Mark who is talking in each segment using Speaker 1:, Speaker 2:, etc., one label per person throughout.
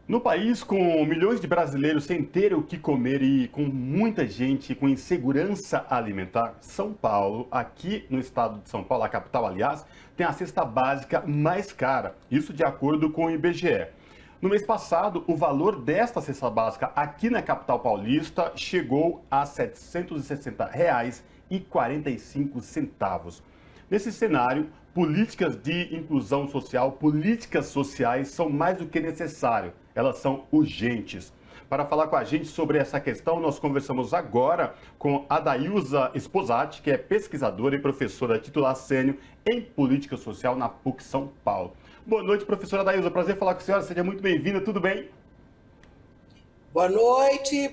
Speaker 1: No país, com milhões de brasileiros sem ter o que comer e com muita gente com insegurança alimentar, São Paulo, aqui no estado de São Paulo, a capital, aliás, tem a cesta básica mais cara, isso de acordo com o IBGE. No mês passado, o valor desta cesta básica aqui na capital paulista chegou a R$ 760,45. Nesse cenário, políticas de inclusão social, políticas sociais são mais do que necessário, elas são urgentes. Para falar com a gente sobre essa questão, nós conversamos agora com a Dailza Esposati, que é pesquisadora e professora titular sênior em política social na PUC São Paulo. Boa noite, professora Dailza, prazer falar com a senhora, seja muito bem-vinda, tudo bem?
Speaker 2: Boa noite,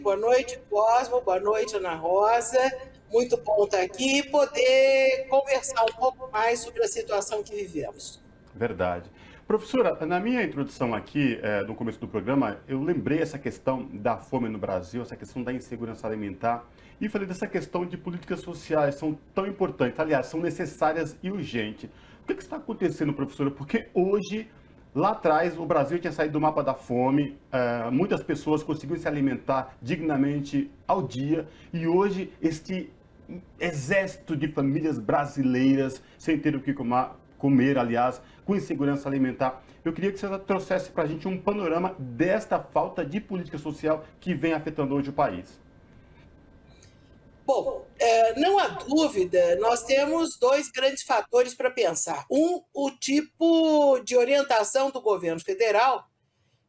Speaker 2: Cosmo, boa noite, Ana Rosa. Muito bom estar aqui e poder conversar um pouco mais sobre a situação que vivemos.
Speaker 1: Verdade. Professora, na minha introdução aqui, no começo do programa, eu lembrei essa questão da fome no Brasil, essa questão da insegurança alimentar, e falei dessa questão de políticas sociais, são tão importantes, aliás, são necessárias e urgentes. O que está acontecendo, professora? Porque hoje, lá atrás, o Brasil tinha saído do mapa da fome, muitas pessoas conseguiam se alimentar dignamente ao dia, e hoje este exército de famílias brasileiras sem ter o que comer, aliás, com insegurança alimentar. Eu queria que você trouxesse para a gente um panorama desta falta de política social que vem afetando hoje o país.
Speaker 2: Bom, não há dúvida, nós temos dois grandes fatores para pensar. O tipo de orientação do governo federal,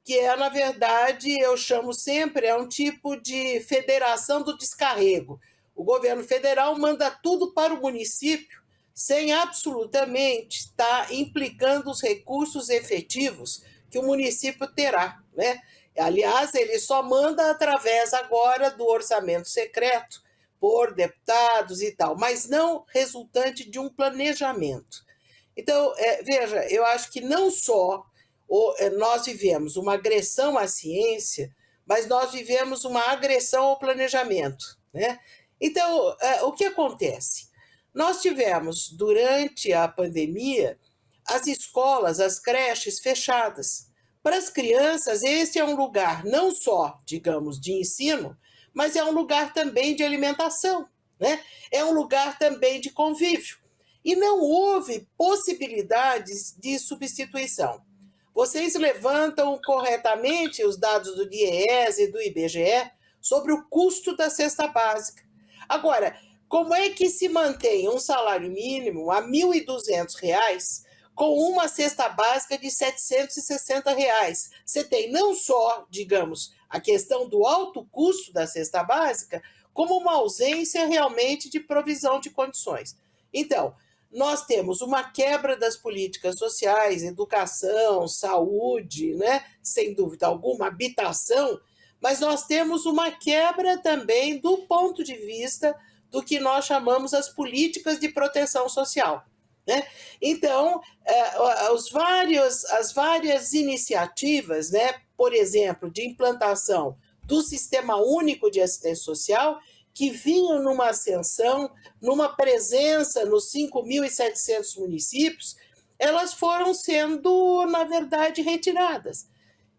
Speaker 2: que é, na verdade, eu chamo sempre, é um tipo de federação do descarrego. O governo federal manda tudo para o município sem absolutamente estar implicando os recursos efetivos que o município terá, né? Aliás, ele só manda através agora do orçamento secreto por deputados e tal, mas não resultante de um planejamento. Então, veja, eu acho que não só nós vivemos uma agressão à ciência, mas nós vivemos uma agressão ao planejamento, né? Então, o que acontece? Nós tivemos, durante a pandemia, as escolas, as creches fechadas. Para as crianças, este é um lugar não só, digamos, de ensino, mas é um lugar também de alimentação, né? É um lugar também de convívio. E não houve possibilidades de substituição. Vocês levantam corretamente os dados do DIEESE e do IBGE sobre o custo da cesta básica. Agora, como é que se mantém um salário mínimo a R$ 1.200 com uma cesta básica de R$ 760? Você tem não só, digamos, a questão do alto custo da cesta básica, como uma ausência realmente de provisão de condições. Então, nós temos uma quebra das políticas sociais, educação, saúde, né? Sem dúvida alguma, habitação, mas nós temos uma quebra também do ponto de vista do que nós chamamos as políticas de proteção social, né? Então, as várias iniciativas, né, por exemplo, de implantação do Sistema Único de Assistência Social, que vinham numa ascensão, numa presença nos 5.700 municípios, elas foram sendo, na verdade, retiradas.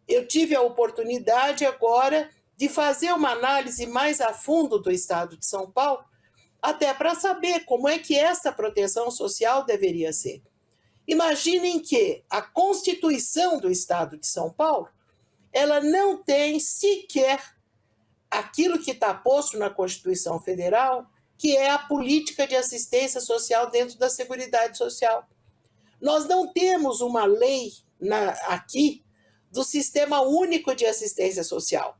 Speaker 2: Eu tive a oportunidade agora de fazer uma análise mais a fundo do estado de São Paulo, até para saber como é que essa proteção social deveria ser. Imaginem que a Constituição do estado de São Paulo, ela não tem sequer aquilo que está posto na Constituição Federal, que é a política de assistência social dentro da Seguridade Social. Nós não temos uma lei aqui do Sistema Único de Assistência Social.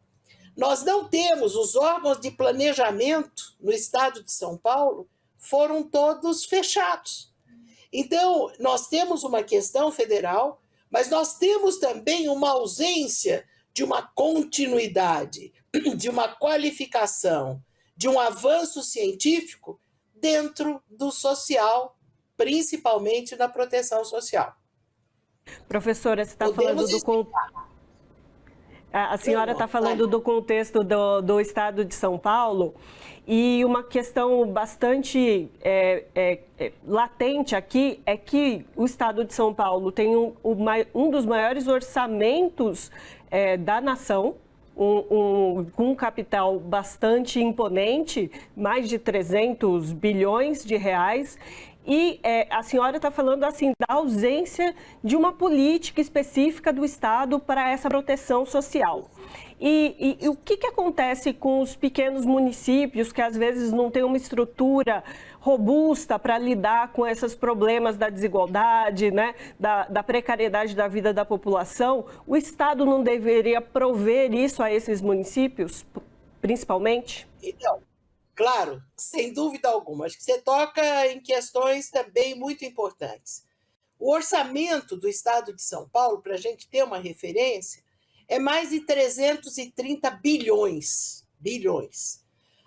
Speaker 2: Nós não temos, os órgãos de planejamento no estado de São Paulo foram todos fechados. Então, nós temos uma questão federal, mas nós temos também uma ausência de uma continuidade, de uma qualificação, de um avanço científico dentro do social, principalmente na proteção social.
Speaker 3: Professora, você está falando do... A senhora está falando do contexto do estado de São Paulo e uma questão bastante latente aqui é que o estado de São Paulo tem um dos maiores orçamentos da nação, com um capital bastante imponente, mais de 300 bilhões de reais. E a senhora está falando assim da ausência de uma política específica do Estado para essa proteção social. E o que acontece com os pequenos municípios que às vezes não têm uma estrutura robusta para lidar com esses problemas da desigualdade, né, da precariedade da vida da população? O Estado não deveria prover isso a esses municípios, principalmente?
Speaker 2: Então, claro, sem dúvida alguma. Acho que você toca em questões também muito importantes. O orçamento do Estado de São Paulo, para a gente ter uma referência, é mais de 330 bilhões.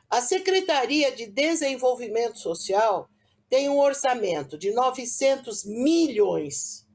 Speaker 2: A Secretaria de Desenvolvimento Social tem um orçamento de 900 milhões.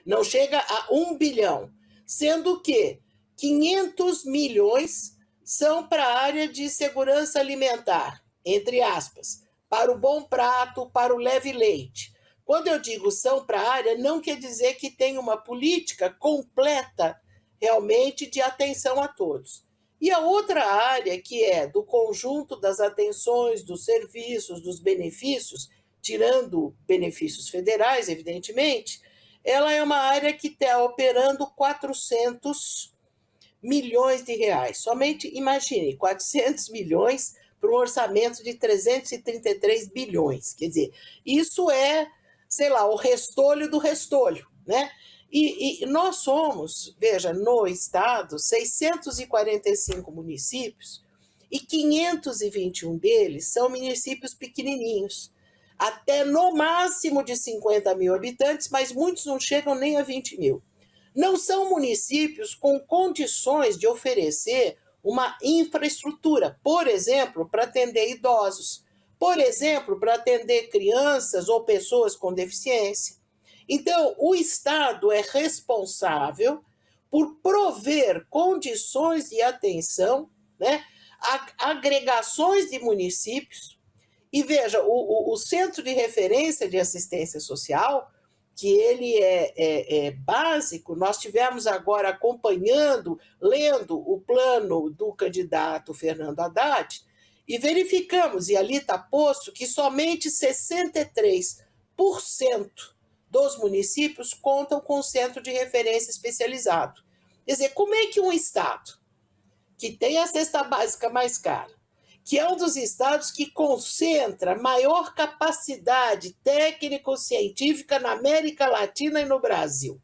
Speaker 2: Não chega a 1 bilhão, sendo que 500 milhões são para a área de segurança alimentar, entre aspas, para o Bom Prato, para o Leve Leite. Quando eu digo são para a área, não quer dizer que tem uma política completa realmente de atenção a todos. E a outra área, que é do conjunto das atenções, dos serviços, dos benefícios, tirando benefícios federais, evidentemente, ela é uma área que está operando 400 milhões de reais. Somente, imagine, 400 milhões para um orçamento de 333 bilhões. Quer dizer, isso é, sei lá, o restolho do restolho, né? E nós somos, veja, no estado, 645 municípios e 521 deles são municípios pequenininhos, até no máximo de 50 mil habitantes, mas muitos não chegam nem a 20 mil. Não são municípios com condições de oferecer uma infraestrutura, por exemplo, para atender idosos, por exemplo, para atender crianças ou pessoas com deficiência. Então, o Estado é responsável por prover condições de atenção, né, a agregações de municípios. E veja, o Centro de Referência de Assistência Social, que ele é básico, nós tivemos agora acompanhando, lendo o plano do candidato Fernando Haddad, e verificamos, e ali está posto, que somente 63% dos municípios contam com centro de referência especializado. Quer dizer, como é que um estado que tem a cesta básica mais cara, que é um dos estados que concentra maior capacidade técnico-científica na América Latina e no Brasil,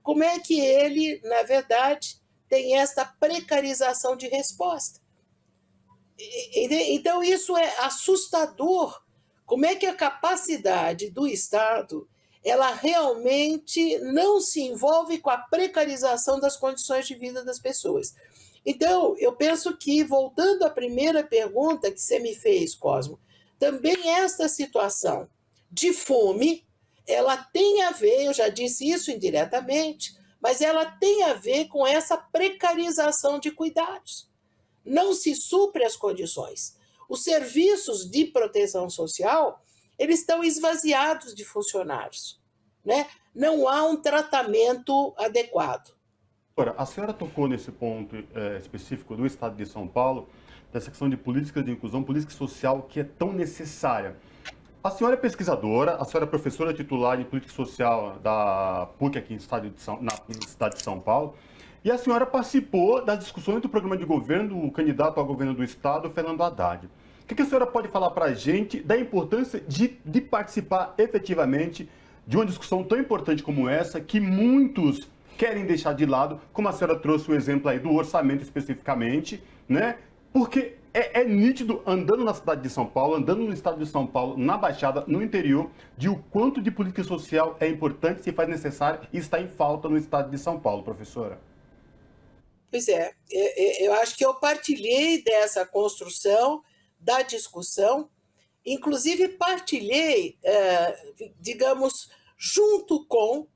Speaker 2: como é que ele, na verdade, tem essa precarização de resposta? Então, isso é assustador. Como é que a capacidade do Estado ela realmente não se envolve com a precarização das condições de vida das pessoas? Então, eu penso que, voltando à primeira pergunta que você me fez, Cosmo, também esta situação de fome, ela tem a ver, eu já disse isso indiretamente, mas ela tem a ver com essa precarização de cuidados. Não se supre as condições. Os serviços de proteção social, eles estão esvaziados de funcionários, né? Não há um tratamento adequado.
Speaker 1: Agora, a senhora tocou nesse ponto específico do Estado de São Paulo, dessa questão de política de inclusão, política social, que é tão necessária. A senhora é pesquisadora, a senhora é professora titular em política social da PUC aqui na cidade de São Paulo, e a senhora participou das discussões do programa de governo do candidato ao governo do Estado, Fernando Haddad. O que a senhora pode falar para a gente da importância de participar efetivamente de uma discussão tão importante como essa, que muitos querem deixar de lado, como a senhora trouxe o exemplo aí do orçamento especificamente, né? Porque é nítido, andando na cidade de São Paulo, andando no estado de São Paulo, na Baixada, no interior, de o quanto de política social é importante, se faz necessário e está em falta no estado de São Paulo, professora.
Speaker 2: Pois é, eu acho que eu partilhei dessa construção, da discussão, inclusive partilhei, digamos, junto com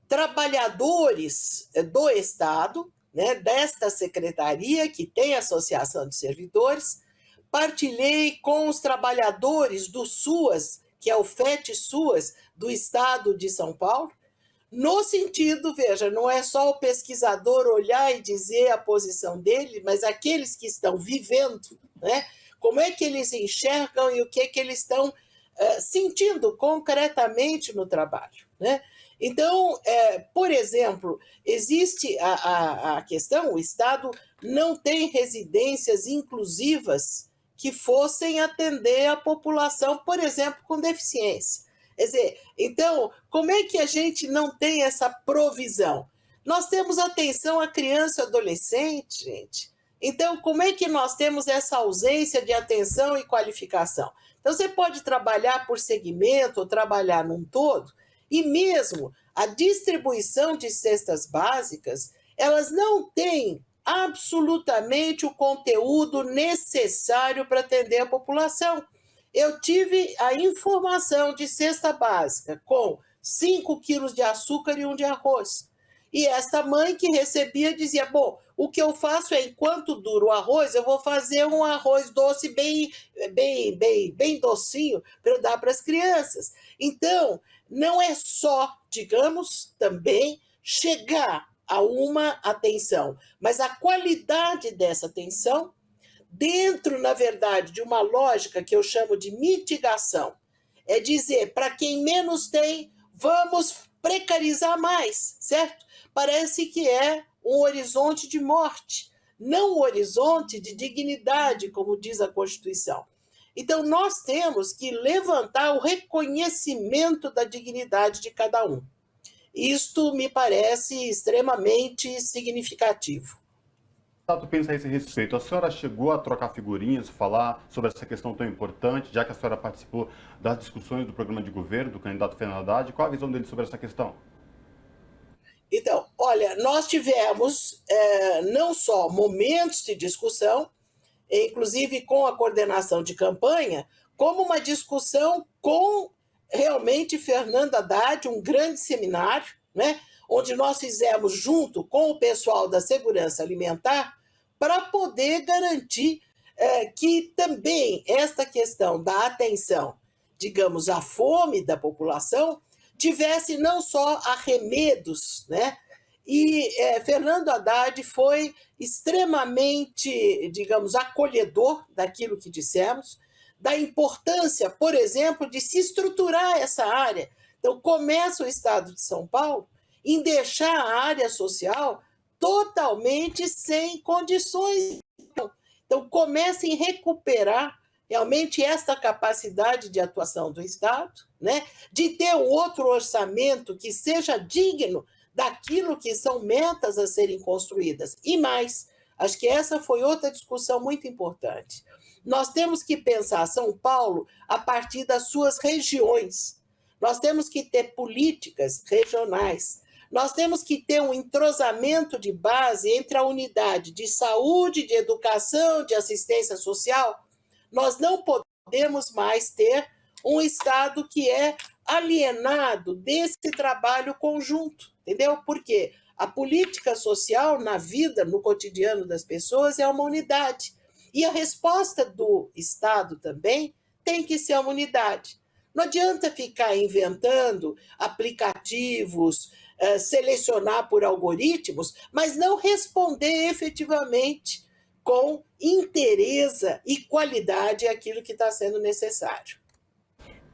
Speaker 2: trabalhadores do Estado, né, desta secretaria, que tem associação de servidores, partilhei com os trabalhadores do SUAS, que é o FET-SUAS, do Estado de São Paulo, No sentido, veja, não é só o pesquisador olhar e dizer a posição dele, mas aqueles que estão vivendo, né? Como é que eles enxergam e o que é que eles estão sentindo concretamente no trabalho, né? Então, por exemplo, existe a questão, o Estado não tem residências inclusivas que fossem atender a população, por exemplo, com deficiência. Quer dizer, então, como é que a gente não tem essa provisão? Nós temos atenção à criança e adolescente, gente. Então, como é que nós temos essa ausência de atenção e qualificação? Então, você pode trabalhar por segmento ou trabalhar num todo, e mesmo a distribuição de cestas básicas, elas não têm absolutamente o conteúdo necessário para atender a população. Eu tive a informação de cesta básica com 5 quilos de açúcar e 1 de arroz. E esta mãe que recebia dizia, bom, o que eu faço é, enquanto dura o arroz, eu vou fazer um arroz doce bem docinho para eu dar para as crianças. Então, não é só, digamos, também chegar a uma atenção, mas a qualidade dessa atenção dentro, na verdade, de uma lógica que eu chamo de mitigação. É dizer, para quem menos tem, vamos precarizar mais, certo? Parece que é um horizonte de morte, não um horizonte de dignidade, como diz a Constituição. Então, nós temos que levantar o reconhecimento da dignidade de cada um. Isto me parece extremamente significativo.
Speaker 1: Tu pensa a esse respeito? A senhora chegou a trocar figurinhas, falar sobre essa questão tão importante, já que a senhora participou das discussões do programa de governo do candidato Fernando Haddad. Qual a visão dele sobre essa questão?
Speaker 2: Então, olha, nós tivemos não só momentos de discussão, inclusive com a coordenação de campanha, como uma discussão com realmente Fernando Haddad, um grande seminário, né, onde nós fizemos junto com o pessoal da segurança alimentar para poder garantir que também esta questão da atenção, digamos, à fome da população, tivesse não só arremedos, né? E Fernando Haddad foi extremamente, digamos, acolhedor daquilo que dissemos, da importância, por exemplo, de se estruturar essa área. Então, começa o Estado de São Paulo em deixar a área social totalmente sem condições. Então, começa em recuperar realmente essa capacidade de atuação do Estado, né? De ter um outro orçamento que seja digno daquilo que são metas a serem construídas. E mais, acho que essa foi outra discussão muito importante. Nós temos que pensar São Paulo a partir das suas regiões. Nós temos que ter políticas regionais. Nós temos que ter um entrosamento de base entre a unidade de saúde, de educação, de assistência social. Nós não podemos mais ter um Estado que é alienado desse trabalho conjunto, entendeu? Porque a política social na vida, no cotidiano das pessoas, é uma unidade. E a resposta do Estado também tem que ser uma unidade. Não adianta ficar inventando aplicativos, selecionar por algoritmos, mas não responder efetivamente com inteireza e qualidade aquilo que está sendo necessário.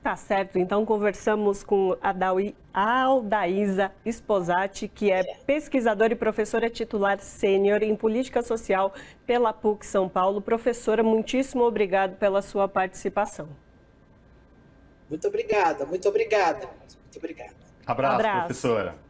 Speaker 3: Tá certo, então conversamos com a Aldaísa Sposati, que é pesquisadora e professora titular sênior em Política Social pela PUC São Paulo. Professora, muitíssimo obrigado pela sua participação.
Speaker 2: Muito obrigada, muito obrigada. Muito obrigada.
Speaker 1: Abraço, professora.